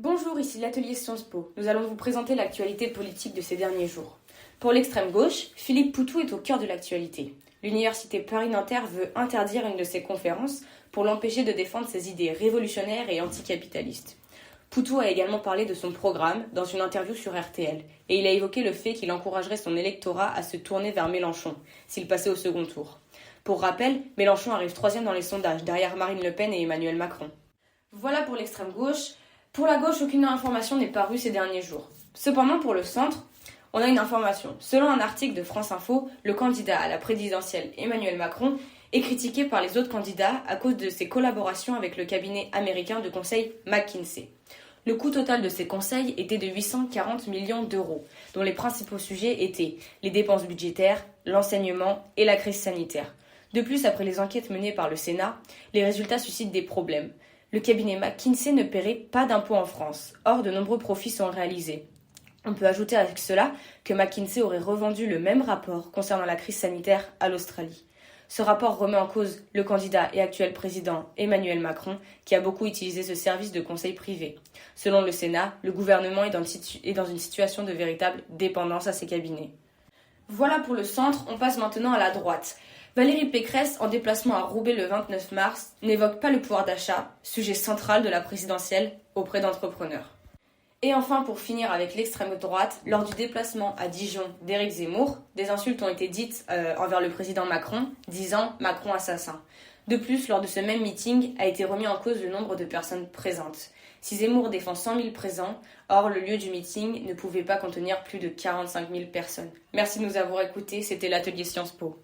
Bonjour, ici l'atelier Sciences Po. Nous allons vous présenter l'actualité politique de ces derniers jours. Pour l'extrême gauche, Philippe Poutou est au cœur de l'actualité. L'université Paris-Nanterre veut interdire une de ses conférences pour l'empêcher de défendre ses idées révolutionnaires et anticapitalistes. Poutou a également parlé de son programme dans une interview sur RTL et il a évoqué le fait qu'il encouragerait son électorat à se tourner vers Mélenchon s'il passait au second tour. Pour rappel, Mélenchon arrive 3e dans les sondages derrière Marine Le Pen et Emmanuel Macron. Voilà pour l'extrême gauche. Pour la gauche, aucune information n'est parue ces derniers jours. Cependant, pour le centre, on a une information. Selon un article de France Info, le candidat à la présidentielle Emmanuel Macron est critiqué par les autres candidats à cause de ses collaborations avec le cabinet américain de conseil McKinsey. Le coût total de ces conseils était de 840 millions d'euros, dont les principaux sujets étaient les dépenses budgétaires, l'enseignement et la crise sanitaire. De plus, après les enquêtes menées par le Sénat, les résultats suscitent des problèmes. Le cabinet McKinsey ne paierait pas d'impôts en France. Or, de nombreux profits sont réalisés. On peut ajouter avec cela que McKinsey aurait revendu le même rapport concernant la crise sanitaire à l'Australie. Ce rapport remet en cause le candidat et actuel président Emmanuel Macron, qui a beaucoup utilisé ce service de conseil privé. Selon le Sénat, le gouvernement est dans une situation de véritable dépendance à ces cabinets. Voilà pour le centre, on passe maintenant à la droite. Valérie Pécresse, en déplacement à Roubaix le 29 mars, n'évoque pas le pouvoir d'achat, sujet central de la présidentielle auprès d'entrepreneurs. Et enfin, pour finir avec l'extrême droite, lors du déplacement à Dijon d'Éric Zemmour, des insultes ont été dites envers le président Macron, disant « Macron assassin ». De plus, lors de ce même meeting, a été remis en cause le nombre de personnes présentes. Si Zemmour défend 100 000 présents, or le lieu du meeting ne pouvait pas contenir plus de 45 000 personnes. Merci de nous avoir écoutés, c'était l'atelier Sciences Po.